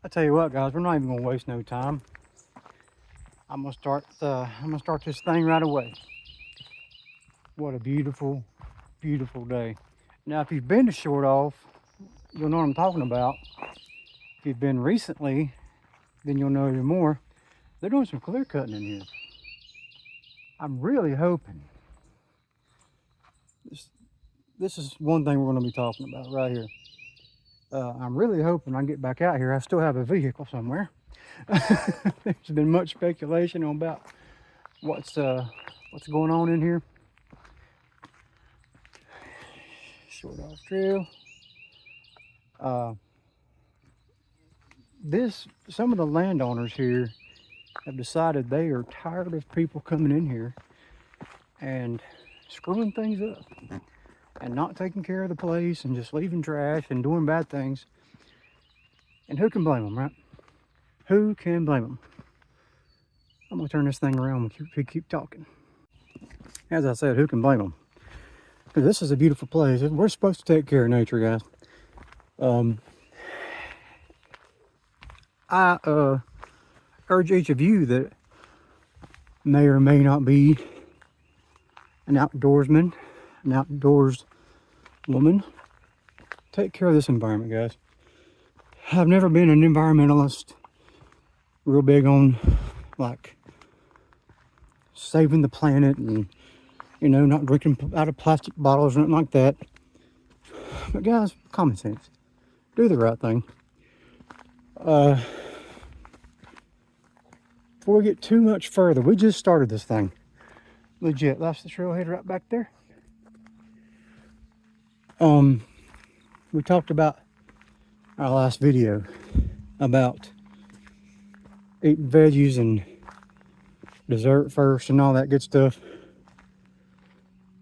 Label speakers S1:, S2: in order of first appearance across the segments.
S1: I tell you what, guys, we're not even gonna waste no time. I'm gonna start this thing right away. What a beautiful, beautiful day. Now, if you've been to Shortoff, you'll know what I'm talking about. If you've been recently, then you'll know even more. They're doing some clear cutting in here. I'm really hoping this is one thing we're going to be talking about right here. I'm really hoping I get back out here. I still have a vehicle somewhere. There's been much speculation on about what's going on in here. Shortoff Trail. Some of the landowners here have decided they are tired of people coming in here and screwing things up and not taking care of the place and just leaving trash and doing bad things. And who can blame them, right? Who can blame them? I'm gonna turn this thing around and keep talking. As I said, who can blame them? Because this is a beautiful place. We're supposed to take care of nature, guys. I urge each of you that may or may not be an outdoorsman, an outdoors woman, take care of this environment, guys. I've never been an environmentalist, real big on like saving the planet and, you know, not drinking out of plastic bottles or nothing like that. But guys, common sense, do the right thing. Before we get too much further, we just started this thing. Legit, that's the trailhead right back there. We talked about our last video about eating veggies and dessert first and all that good stuff,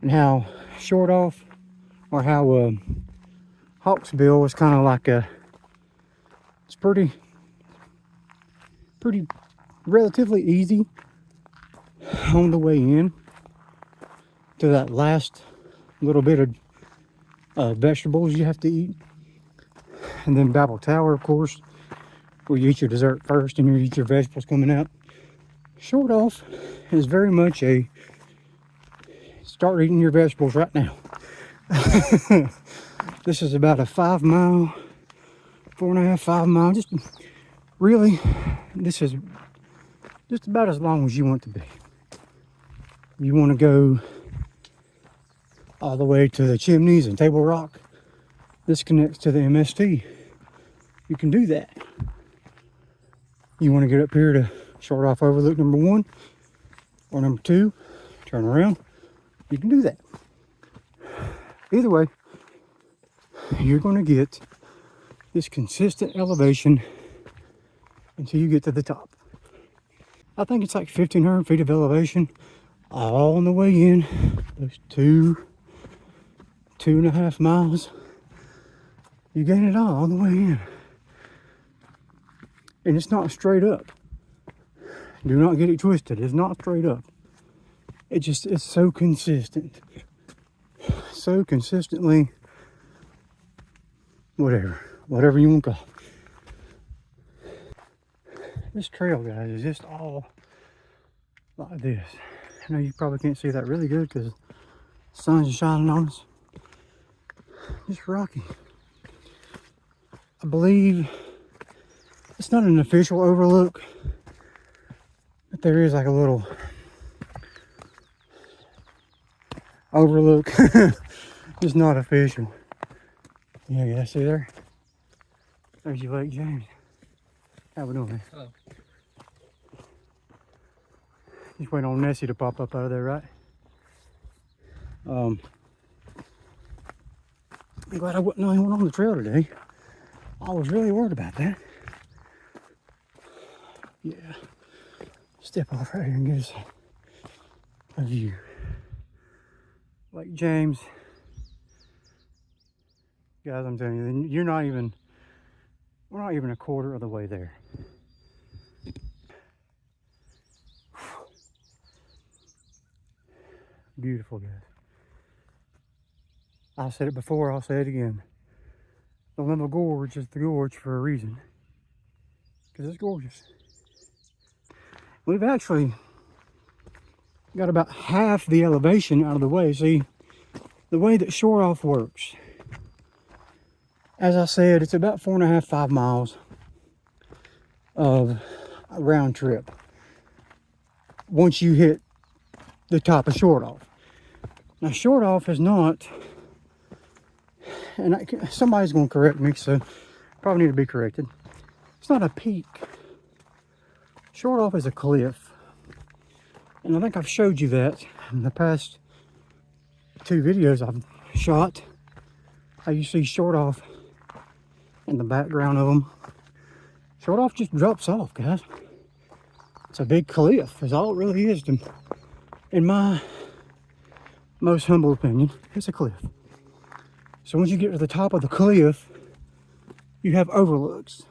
S1: and how Shortoff, or how Hawksbill was kind of like it's pretty relatively easy on the way in to that last little bit of vegetables you have to eat. And then Babel Tower, of course, where you eat your dessert first and you eat your vegetables coming out. Shortoff is very much a start eating your vegetables right now. This is about a 5 mile, 4.5, 5 mile. Just really, this is just about as long as you want to be. You want to go all the way to the Chimneys and Table Rock. This connects to the MST. You can do that. You want to get up here to Shortoff Overlook number 1 or number 2, turn around, you can do that. Either way, you're going to get this consistent elevation until you get to the top. I think it's like 1,500 feet of elevation all on the way in. Those 2.5 miles. You gain it all on the way in. And it's not straight up. Do not get it twisted. It's not straight up. It's so consistent. So consistently, whatever you want to call it. This trail, guys, is just all like this. I know you probably can't see that really good because the sun's shining on us. It's rocky. I believe it's not an official overlook, but there is like a little overlook. It's not official. Yeah, see there? There's your Lake James. How we doing, man?
S2: Hello.
S1: Just waiting on Nessie to pop up out of there, right? I'm glad I wasn't the only one on the trail today. I was really worried about that. Yeah. Step off right here and get us a view. Lake James. Guys, I'm telling you, we're not even a quarter of the way there. Beautiful, guys. I said it before, I'll say it again. The Linville Gorge is the gorge for a reason. because it's gorgeous. We've actually got about half the elevation out of the way. See, the way that Shortoff works, as I said, it's about 4.5, 5 miles of a round trip once you hit the top of Shortoff. Now, Shortoff is not, and somebody's going to correct me, so probably need to be corrected. It's not a peak. Shortoff is a cliff. And I think I've showed you that in the past 2 videos I've shot. How you see Shortoff in the background of them. Shortoff just drops off, guys. It's a big cliff, is all it really is. In my most humble opinion, it's a cliff. So once you get to the top of the cliff, you have overlooks.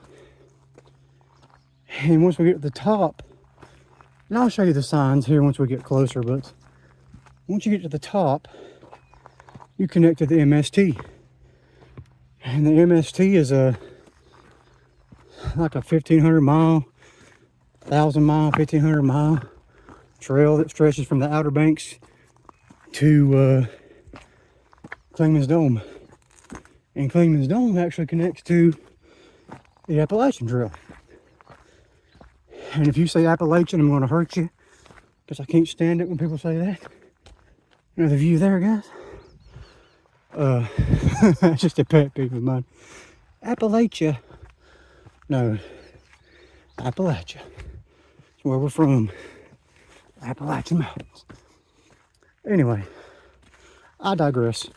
S1: And once we get to the top, and I'll show you the signs here once we get closer, but once you get to the top, you connect to the MST. And the MST is like a 1,500 mile, 1,000 mile, 1,500 mile trail that stretches from the Outer Banks to Clingman's Dome. And Clingman's Dome actually connects to the Appalachian Trail. And if you say Appalachian, I'm going to hurt you, because I can't stand it when people say that. You know the view there, guys? It's just a pet peeve of mine. Appalachia. No. Appalachia. It's where we're from. Appalachian Mountains. Anyway, I digress.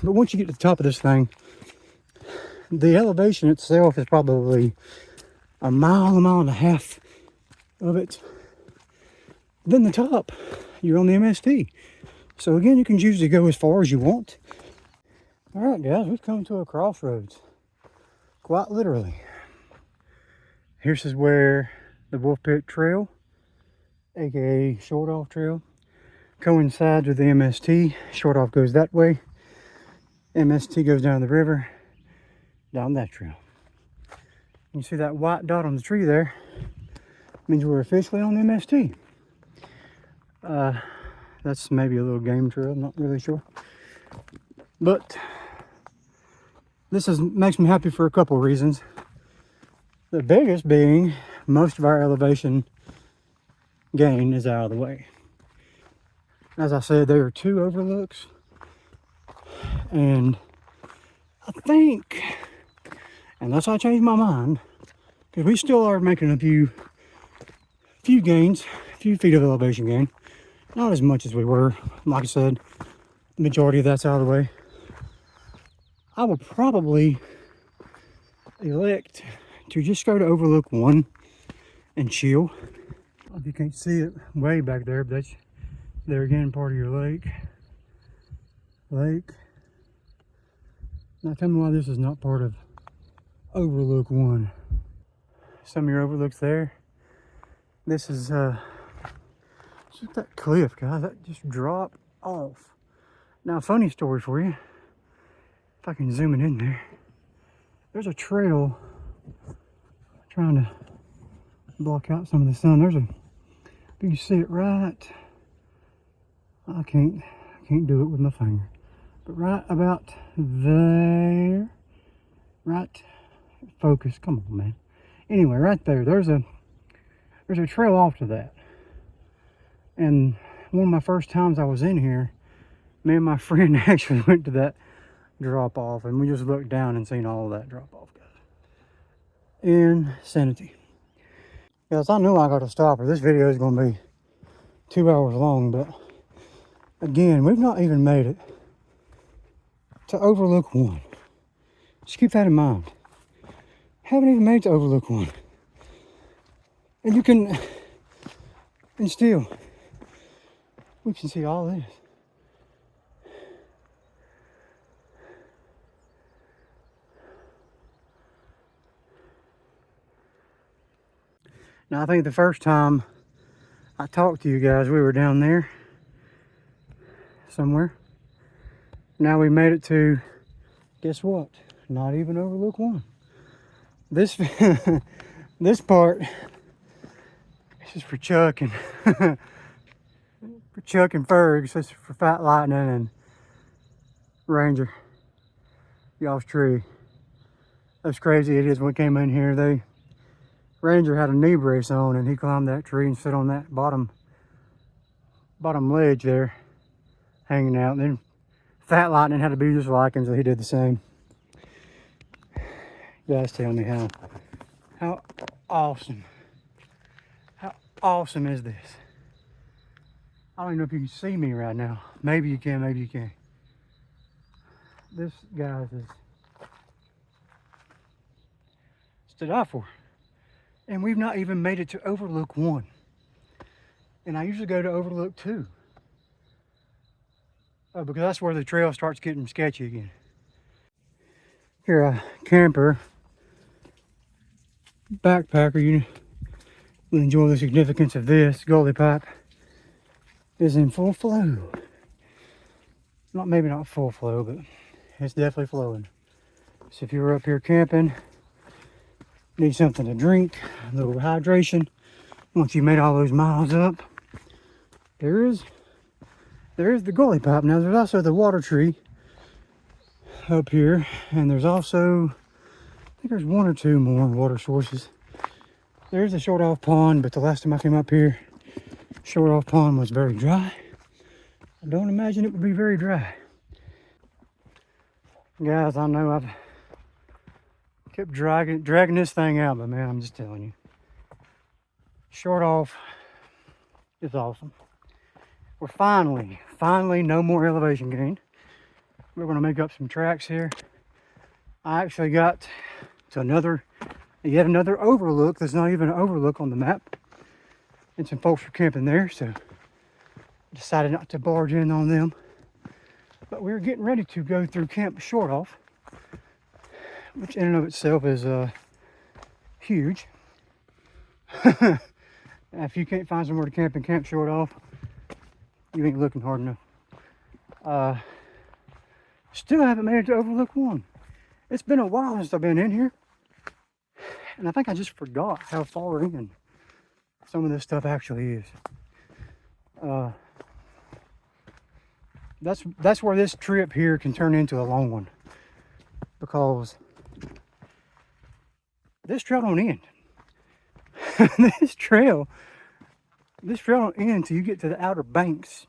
S1: But once you get to the top of this thing, the elevation itself is probably a mile and a half of it. Then the top, you're on the MST. So again, you can choose to go as far as you want. All right, guys, we've come to a crossroads. Quite literally. Here's where the Wolf Pit Trail, aka Shortoff Trail, coincides with the MST. Shortoff goes that way. MST goes down the river, down that trail. You see that white dot on the tree there? Means we're officially on the MST. That's maybe a little game trail, I'm not really sure. But this makes me happy for a couple of reasons. The biggest being most of our elevation gain is out of the way. As I said, there are 2 overlooks. And I think, unless I change my mind, because we still are making a few gains, a few feet of elevation gain. Not as much as we were. Like I said, the majority of that's out of the way. I will probably elect to just go to Overlook 1 and chill. If you can't see it way back there, but that's there again, part of your lake. Now tell me why this is not part of Overlook 1. Some of your overlooks there. This is just that cliff, guys. That just dropped off. Now, funny story for you. If I can zoom it in there. There's a trail. Trying to block out some of the sun. You can see it right. I can't do it with my finger. But right about there. Right. Focus. Come on, man. Anyway, right there. There's a trail off to that. And one of my first times I was in here, me and my friend actually went to that drop off, and we just looked down and seen all of that drop off, guys. Insanity. Guys, I know I got to stop, or this video is going to be 2 hours long, but again, we've not even made it to Overlook 1. Just keep that in mind. Haven't even made it to Overlook 1. And still, we can see all this. Now, I think the first time I talked to you guys, we were down there somewhere. Now we made it to, guess what? Not even Overlook 1. This This part, this is for Chuck and for Chuck and Fergs. This is for Fat Lightning and Ranger. Y'all's tree. That's crazy. It is. When we came in here, Ranger had a knee brace on, and he climbed that tree and sit on that bottom ledge there, hanging out. And then Fat Lightning had to be just like him, so he did the same. You guys tell me how awesome is this? I don't even know if you can see me right now. Maybe you can, maybe you can't. This, guys, is to die for. And we've not even made it to Overlook 1. And I usually go to Overlook 2. Because that's where the trail starts getting sketchy again. If you're a camper, backpacker, you will enjoy the significance of this. Gully pipe is in full flow. Maybe not full flow, but it's definitely flowing. So if you're up here camping, need something to drink, a little hydration, once you made all those miles up, there is the gully pipe. Now there's also the water tree up here, and there's also, I think there's one or two more water sources. There's a Shortoff pond, but the last time I came up here, Shortoff pond was very dry. I don't imagine it would be very dry. Guys, I know I've kept dragging this thing out, but man, I'm just telling you, Shortoff is awesome. We're finally no more elevation gain. We're going to make up some tracks here. I actually got to yet another overlook. There's not even an overlook on the map, and some folks were camping there, so decided not to barge in on them. But we're getting ready to go through Camp Shortoff, which in and of itself is huge. If you can't find somewhere to camp in Camp Shortoff, you ain't looking hard enough. Still haven't made it to Overlook 1. It's been a while since I've been in here, and I think I just forgot how far in some of this stuff actually is. That's where this trip here can turn into a long one, because this trail don't end. this trail don't end until you get to the Outer Banks,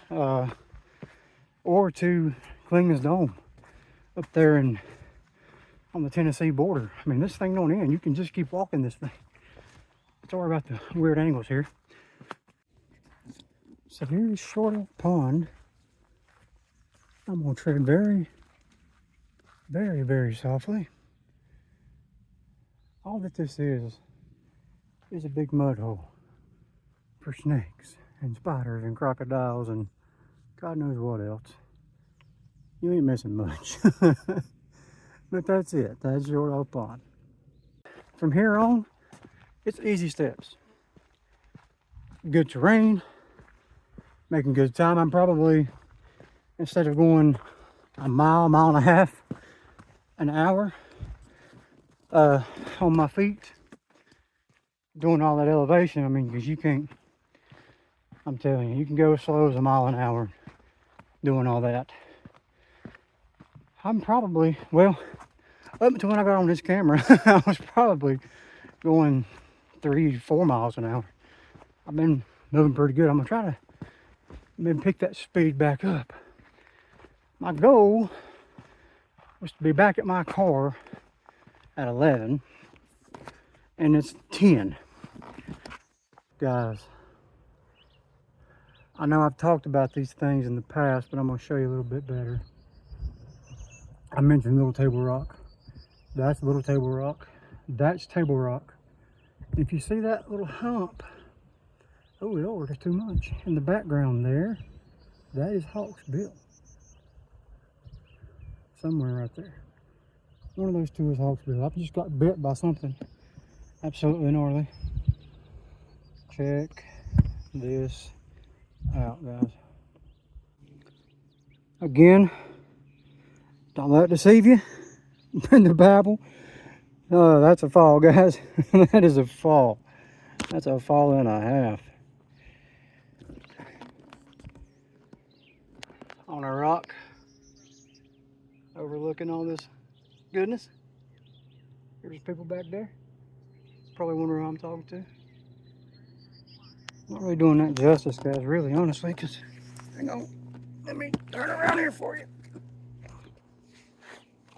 S1: or to Clingman's Dome up there on the Tennessee border. I mean, this thing don't end. You can just keep walking this thing. Sorry about the weird angles here. So here's Shortoff Pond. I'm gonna tread very, very, very softly. All that this is a big mud hole for snakes and spiders and crocodiles and God knows what else. You ain't missing much. But that's it. That's Shortoff Pond. From here on, it's easy steps. Good terrain, making good time. I'm probably, instead of going a mile and a half an hour on my feet, doing all that elevation, I mean, because you can't, I'm telling you, you can go as slow as a mile an hour doing all that. I'm probably, well, up until when I got on this camera, I was probably going 3-4 miles an hour. I've been moving pretty good. I'm gonna try to maybe pick that speed back up. My goal was to be back at my car at 11, and it's 10. Guys, I know I've talked about these things in the past, but I'm gonna show you a little bit better. I mentioned Little Table Rock. That's Little Table Rock. That's Table Rock. If you see that little hump, oh Lord, that's too much. In the background there, that is Hawk's Bill. Somewhere right there. One of those two is Hawk's Bill. I just got bit by something absolutely gnarly. Check this out, guys. Again, don't let it deceive you. In the Bible, Oh, that's a fall, guys. That is a fall. That's a fall and a half. On a rock, overlooking all this goodness. There's people back there. Probably wonder who I'm talking to. Not really doing that justice, guys, really, honestly, because, hang on, let me turn around here for you.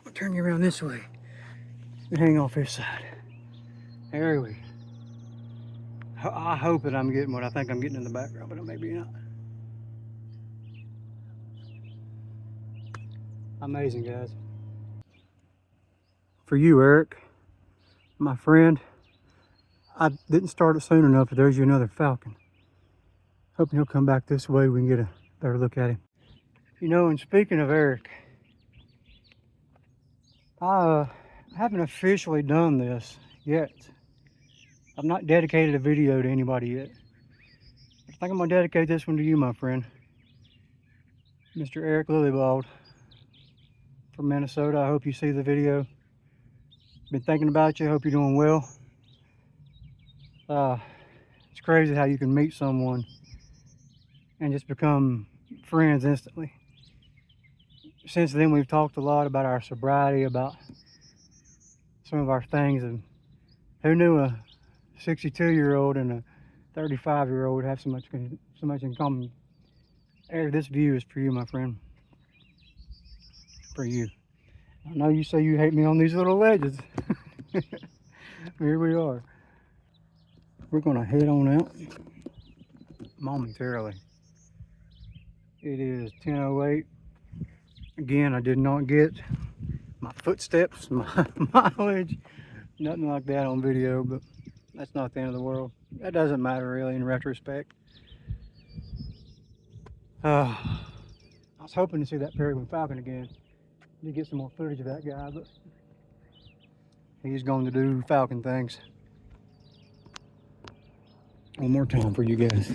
S1: I'll turn you around this way and hang off this side. There we go. I hope that I'm getting what I think I'm getting in the background, but maybe not. Amazing, guys. For you, Eric, my friend, I didn't start it soon enough, but there's you another falcon. Hoping he'll come back this way, we can get a better look at him. You know, and speaking of Eric, I haven't officially done this yet. I've not dedicated a video to anybody yet. I think I'm gonna dedicate this one to you, my friend. Mr. Eric Lillybald from Minnesota. I hope you see the video. Been thinking about you, hope you're doing well. It's crazy how you can meet someone and just become friends instantly. Since then, we've talked a lot about our sobriety, about some of our things, and who knew a 62-year-old and a 35-year-old have so much in common. Eric, this view is for you, my friend. For you. I know you say you hate me on these little ledges. Here we are. We're gonna head on out momentarily. It is 10:08. Again, I did not get my footsteps, my mileage, nothing like that on video, but that's not the end of the world. That doesn't matter really in retrospect. I was hoping to see that Peregrine Falcon again. To get some more footage of that guy, but he's going to do falcon things. One more time for you guys.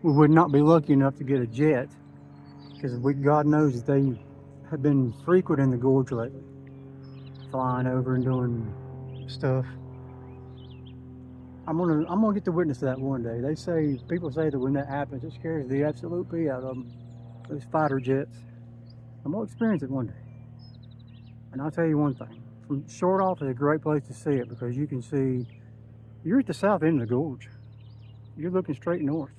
S1: We would not be lucky enough to get a jet, because God knows that they have been frequent in the gorge lately, flying over and doing stuff. I'm gonna get to witness that one day. People say that when that happens, it scares the absolute pee out of them. Those fighter jets. I'm gonna experience it one day. And I'll tell you one thing: from Shortoff is a great place to see it, because you can see you're at the south end of the gorge. You're looking straight north.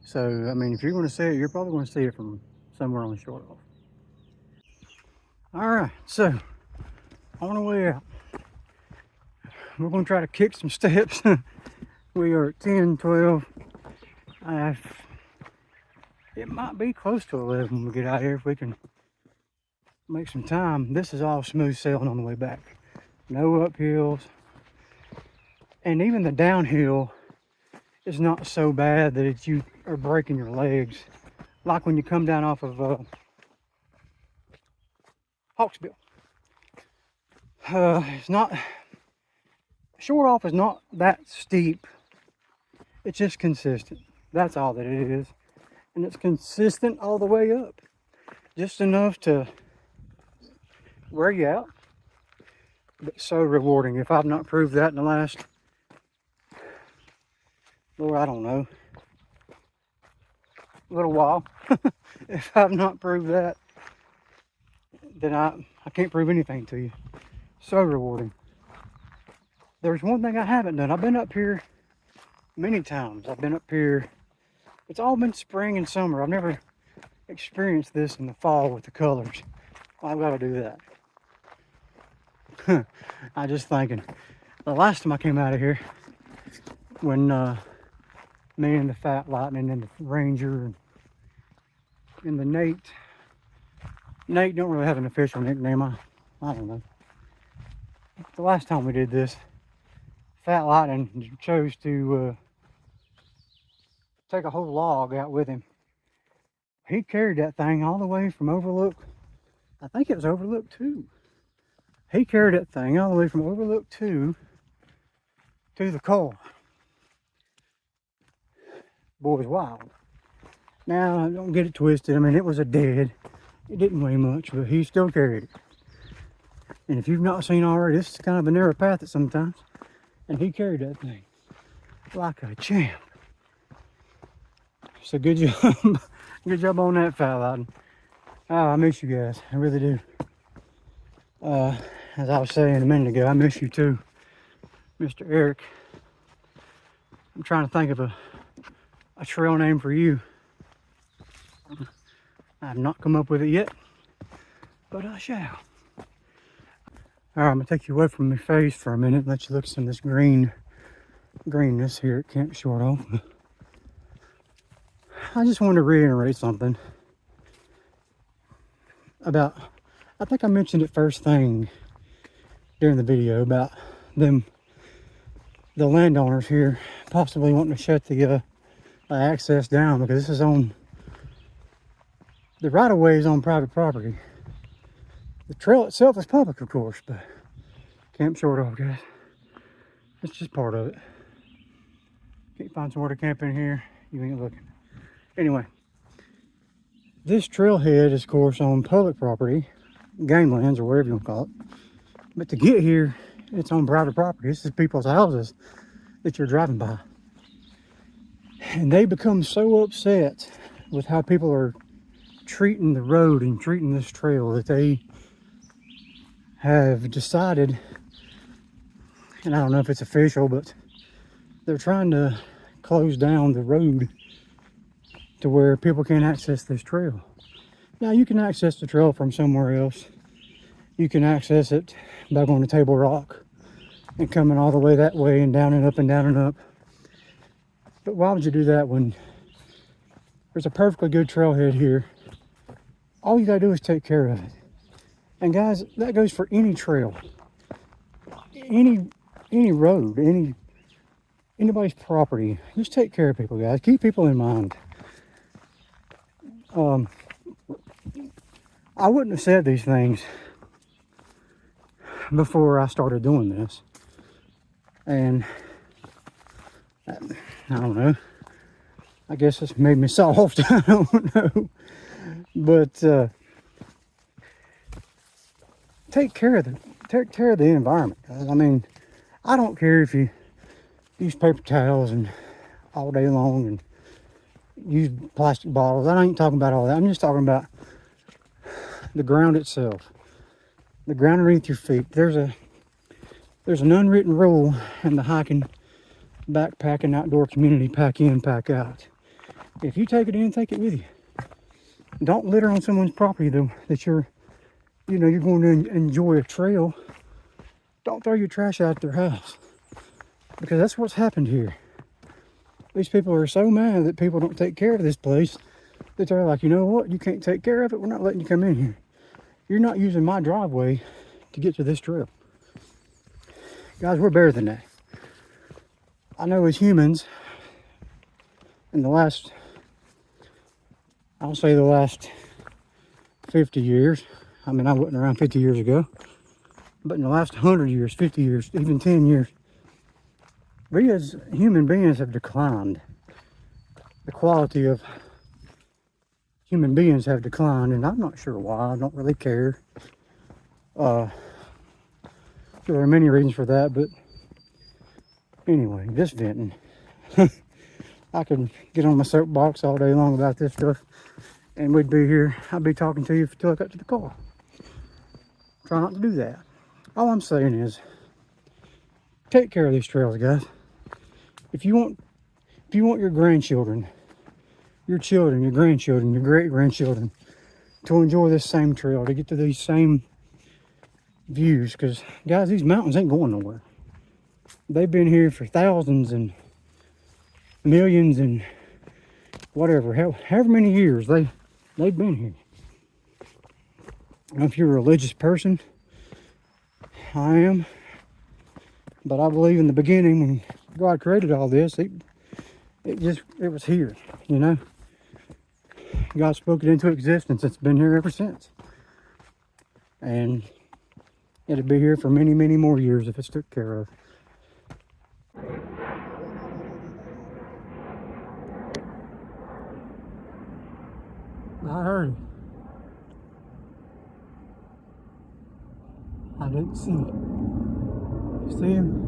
S1: So I mean, if you're going to see it, you're probably going to see it from somewhere on Shortoff. All right, so on the way out, we're going to try to kick some steps. We are at 10, 12. It might be close to 11 when we get out here if we can make some time. This is all smooth sailing on the way back. No uphills. And even the downhill is not so bad that you are breaking your legs. Like when you come down off of Hawksbill. It's not, Shortoff is not that steep. It's just consistent. That's all that it is. And it's consistent all the way up. Just enough to wear you out. But so rewarding. If I've not proved that in the last, Lord, I don't know, little while. If I've not proved that, then I can't prove anything to you. So rewarding. There's one thing I haven't done. I've been up here many times. I've been up here. It's all been spring and summer. I've never experienced this in the fall with the colors. Well, I've got to do that. I just thinking. The last time I came out of here, when me and the Fat Lightning and the Ranger and the Nate don't really have an official nickname. I don't know. The last time we did this, Fat Lightning chose to take a whole log out with him. He carried that thing all the way from Overlook. I think it was Overlook 2. He carried that thing all the way from Overlook 2 to the car. Boy's wild. Now, don't get it twisted. I mean, it was a dead. It didn't weigh much, but he still carried it. And if you've not seen already, this is kind of a narrow path at sometimes. And he carried that thing like a champ. So good job. Good job on that, fella. Oh, I miss you guys. I really do. As I was saying a minute ago, I miss you too, Mr. Eric. I'm trying to think of a trail name for you. I have not come up with it yet, but I shall. All right, I'm gonna take you away from my face for a minute and let you look at some of this greenness here at Camp Shortoff. I just wanted to reiterate something about, I think I mentioned it first thing during the video about the landowners here possibly wanting to shut the access down because this is on, the right of way is on private property. The trail itself is public, of course, but Camp Shortoff, guys, it's just part of it. Can't find somewhere to camp in here, you ain't looking. Anyway, this trailhead is, of course, on public property, game lands or whatever you want to call it. But to get here, it's on private property. This is people's houses that you're driving by. And they become so upset with how people are treating the road and treating this trail that they have decided, and I don't know if it's official, but they're trying to close down the road to where people can't access this trail. Now, you can access the trail from somewhere else. You can access it by going to Table Rock and coming all the way that way and down and up and down and up. But why would you do that when there's a perfectly good trailhead here? All you gotta do is take care of it. And guys, that goes for any trail, any road, anybody's property. Just take care of people, guys. Keep people in mind. I wouldn't have said these things before I started doing this. And I don't know. I guess it's made me soft. I don't know. But take care of the environment, guys. I mean, I don't care if you use paper towels and all day long and use plastic bottles. I ain't talking about all that. I'm just talking about the ground itself, the ground underneath your feet. There's an unwritten rule in the hiking, backpacking, outdoor community: pack in, pack out. If you take it in, take it with you. Don't litter on someone's property though that you're going to enjoy a trail. Don't throw your trash out their house, because that's what's happened here. These people are so mad that people don't take care of this place that they're like, you know what, you can't take care of it, we're not letting you come in here. You're not using my driveway to get to this trail. Guys, we're better than that. I know as humans, in the last, I'll say the last 50 years, I mean, I wasn't around 50 years ago, but in the last 100 years, 50 years, even 10 years, we as human beings have declined. The quality of human beings have declined, and I'm not sure why. I don't really care. There are many reasons for that, but anyway, this venting. I could get on my soapbox all day long about this stuff, and we'd be here. I'd be talking to you until I got to the car. Try not to do that. All I'm saying is, take care of these trails, guys. If you want your grandchildren, your children, your grandchildren, your great-grandchildren to enjoy this same trail, to get to these same views, because, guys, these mountains ain't going nowhere. They've been here for thousands and millions and whatever, however many years they've been here. I don't know if you're a religious person. I am. But I believe in the beginning, when God created all this, it was here, you know. God spoke it into existence. It's been here ever since. And it'll be here for many, many more years if it's took care of. I heard it. I didn't see it. You see him?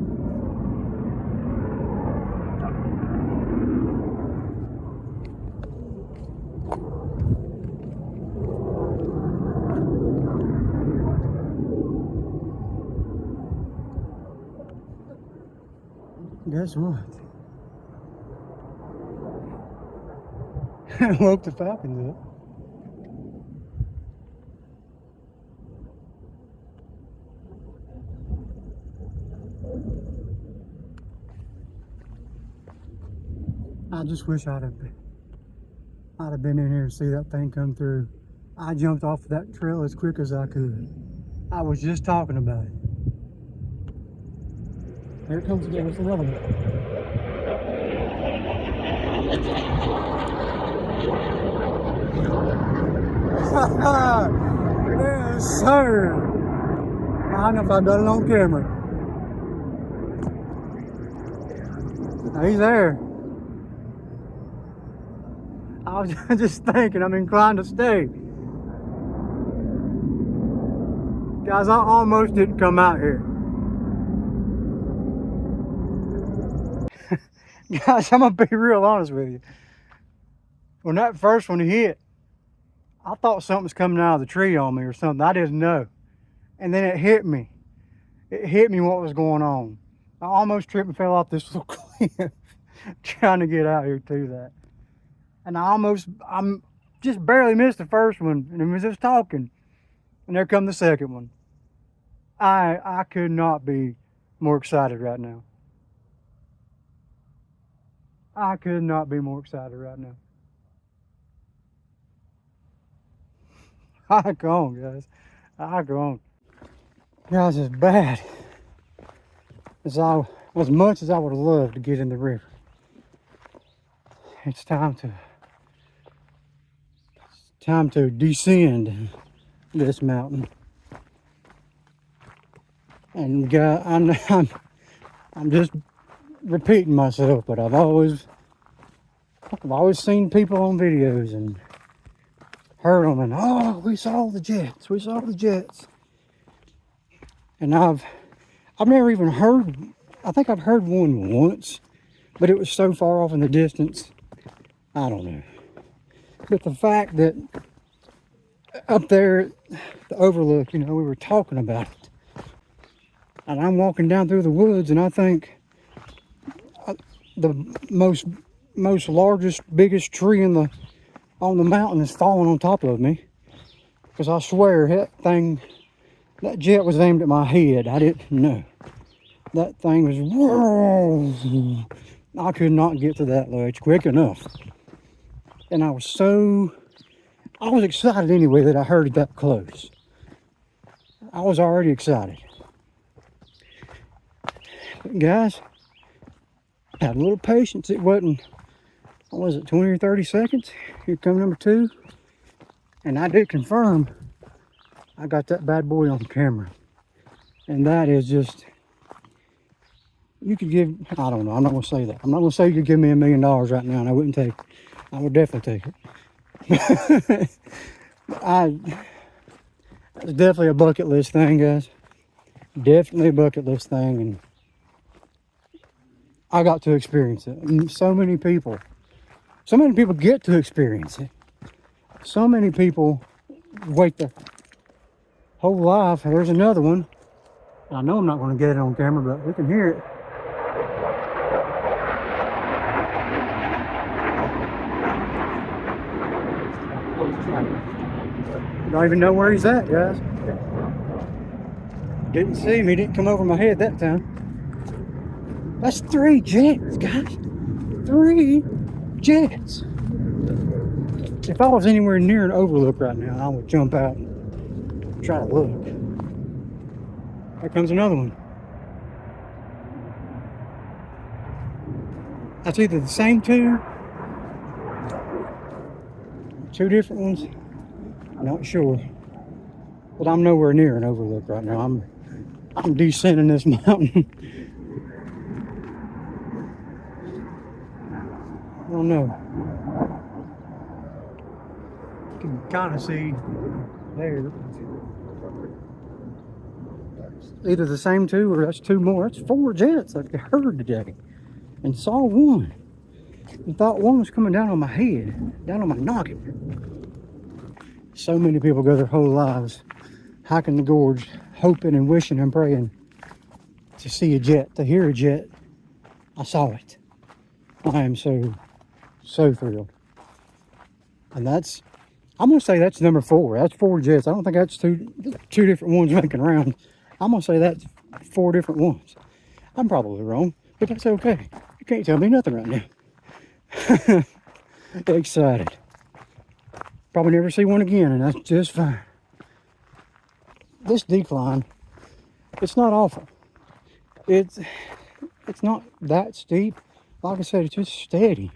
S1: Guess what? I woke the falcons up. I just wish I'd have been in here to see that thing come through. I jumped off of that trail as quick as I could. I was just talking about it. There it comes again. There's another one. Yes, sir. I don't know if I've done it on camera. He's there. I was just thinking, I'm inclined to stay. Guys, I almost didn't come out here. Guys, I'm gonna be real honest with you. When that first one hit, I thought something was coming out of the tree on me or something. I didn't know. And then it hit me. It hit me what was going on. I almost tripped and fell off this little cliff trying to get out here to that. And I'm just barely missed the first one, and it was just talking. And there come the second one. I could not be more excited right now. I could not be more excited right now. I go on, guys. I go on. Guys, as bad as much as I would have loved to get in the river, it's time to descend this mountain. And God, I'm just repeating myself, but I've always seen people on videos and heard them, and oh, we saw the jets. And I've never even heard. I think I've heard one once, but it was so far off in the distance. I don't know. But the fact that up there, the overlook, we were talking about it, and I'm walking down through the woods, and I think the most largest, biggest tree on the mountain is falling on top of me. Because I swear that jet was aimed at my head. I didn't know. That thing was, whoa. I could not get to that ledge quick enough. And I was excited anyway that I heard it that close. I was already excited. But guys, had a little patience. It wasn't, what was it, 20 or 30 seconds? Here come number two. And I did confirm I got that bad boy on camera. And that is just, you could give, I don't know, I'm not going to say that. I'm not going to say you could give me $1 million right now and I wouldn't take it. I would definitely take it. It's definitely a bucket list thing, guys. Definitely a bucket list thing. And I got to experience it. And so many people get to experience it. So many people wait their whole life. There's another one. I know I'm not going to get it on camera, but we can hear it. Don't even know where he's at, guys. Didn't see him. He didn't come over my head that time. That's 3 jets, guys. 3 jets. If I was anywhere near an overlook right now, I would jump out and try to look. Here comes another one. That's either the same two different ones. I'm not sure. But I'm nowhere near an overlook right now. I'm descending this mountain. I don't know. kind of see there. Either the same two or that's two more. That's 4 jets I've heard today. And saw one. And thought one was coming down on my head, down on my noggin. So many people go their whole lives hiking the gorge, hoping and wishing and praying to see a jet, to hear a jet. I saw it. I am so thrilled. And that's, I'm gonna say that's number 4. That's 4 jets. I don't think that's two different ones making rounds. I'm gonna say that's 4 different ones. I'm probably wrong, but that's okay. You can't tell me nothing right now. Excited. Probably never see one again, and that's just fine. This decline, it's not awful. It's not that steep. Like I said, it's just steady.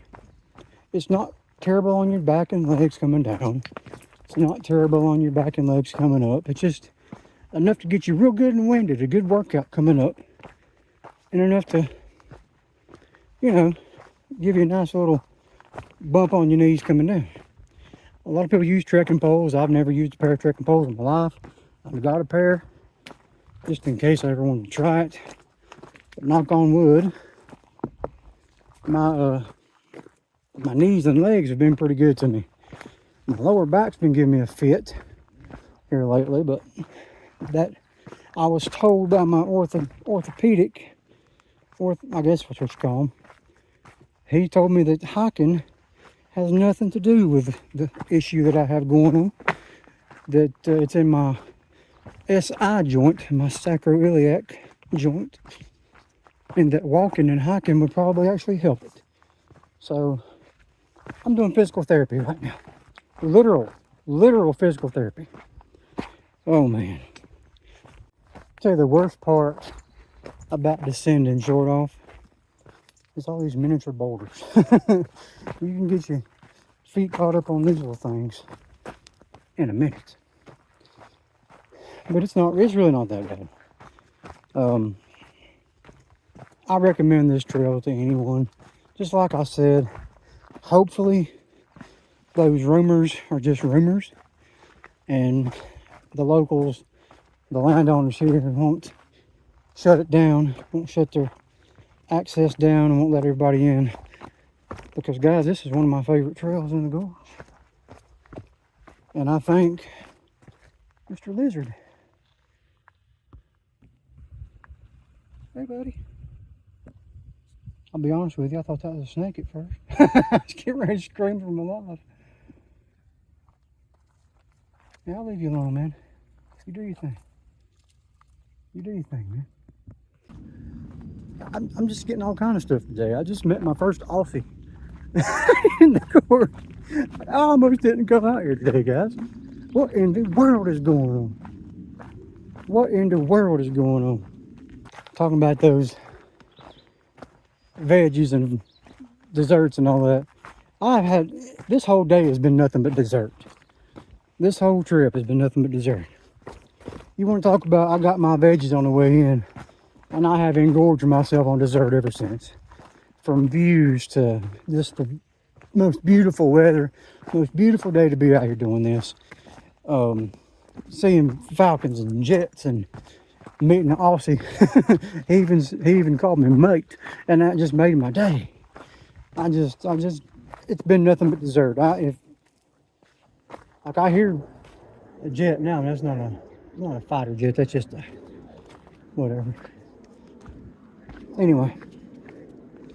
S1: It's not terrible on your back and legs coming down. It's not terrible on your back and legs coming up. It's just enough to get you real good and winded, a good workout coming up, and enough to, you know, give you a nice little bump on your knees coming down. A lot of people use trekking poles. I've never used a pair of trekking poles in my life. I've got a pair just in case I ever wanted to try it. But knock on wood, my knees and legs have been pretty good to me. My lower back's been giving me a fit here lately, but that I was told by my orthopedic, I guess that's what you call him. He told me that hiking has nothing to do with the issue that I have going on. That it's in my SI joint, my sacroiliac joint, and that walking and hiking would probably actually help it. So I'm doing physical therapy right now. Literal physical therapy. Oh man. I'll tell you the worst part about descending Shortoff is all these miniature boulders. You can get your feet caught up on these little things in a minute. But it's really not that bad. I recommend this trail to anyone. Just like I said, hopefully those rumors are just rumors, and the locals, the landowners here won't shut it down, won't shut their access down, and won't let everybody in. Because guys, this is one of my favorite trails in the gorge. And I thank Mr. Lizard. Hey buddy. I'll be honest with you, I thought that was a snake at first. I was getting ready to scream for my life. Yeah, I'll leave you alone, man. You do your thing. You do your thing, man. I'm just getting all kind of stuff today. I just met my first Aussie in the gorge. I almost didn't come out here today, guys. What in the world is going on? What in the world is going on? Talking about those veggies and desserts and all that. This whole day has been nothing but dessert. This whole trip has been nothing but dessert. You want to talk about, I got my veggies on the way in, and I have engorged myself on dessert ever since. From views to just the most beautiful weather, most beautiful day to be out here doing this. Seeing falcons and jets and meeting an Aussie. he even called me mate, and that just made my day. It's been nothing but dessert. I hear a jet now, that's not a fighter jet, that's just a whatever. Anyway,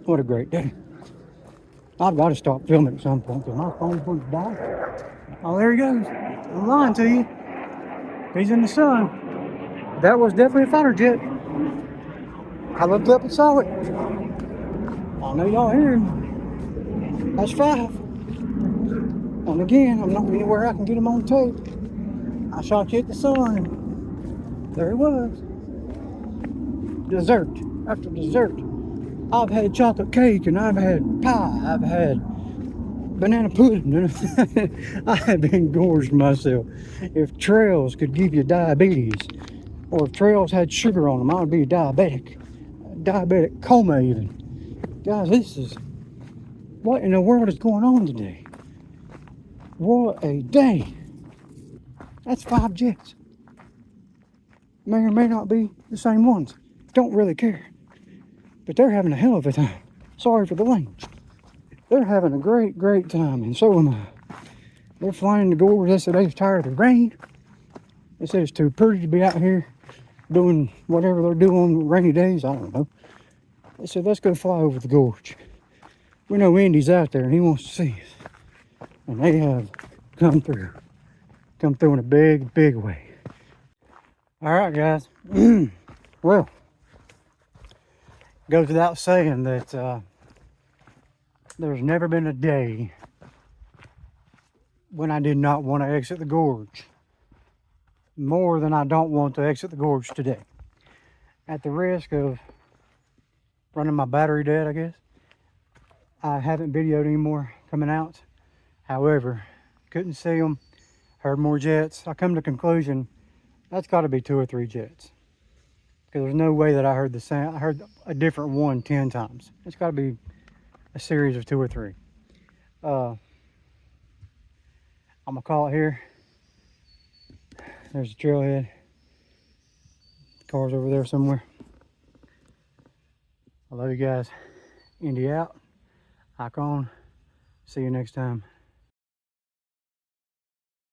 S1: what a great day. I've got to stop filming at some point because my phone's going to die. Oh, there he goes. I'm lying to you. He's in the sun. That was definitely a fighter jet. I looked up and saw it. I know y'all hear him. That's 5. And again, I'm not anywhere I can get him on tape. I shot you at the sun. There he was. Dessert after dessert. I've had chocolate cake and I've had pie. I've had banana pudding. I have engorged myself. If trails could give you diabetes, or if trails had sugar on them, I would be a diabetic coma even. Guys, what in the world is going on today? What a day. That's 5 jets. May or may not be the same ones. Don't really care. But they're having a hell of a time. Sorry for the language. They're having a great, great time, and so am I. They're flying the gorge. They said they was tired of the rain. They said it's too pretty to be out here doing whatever they're doing on rainy days. I don't know. They said, let's go fly over the gorge. We know Indy's out there and he wants to see us. And they have come through. Come through in a big, big way. All right, guys. Well, goes without saying that there's never been a day when I did not want to exit the gorge more than I don't want to exit the gorge today. At the risk of running my battery dead, I guess, I haven't videoed anymore coming out. However, couldn't see them, heard more jets. I come to the conclusion that's got to be 2 or 3 jets, because there's no way that I heard the sound. I heard a different one 10 times. It's got to be a series of 2 or 3. I'm gonna call it here. There's the trailhead. The car's over there somewhere. I love you guys. Indy out. Hike on. See you next time.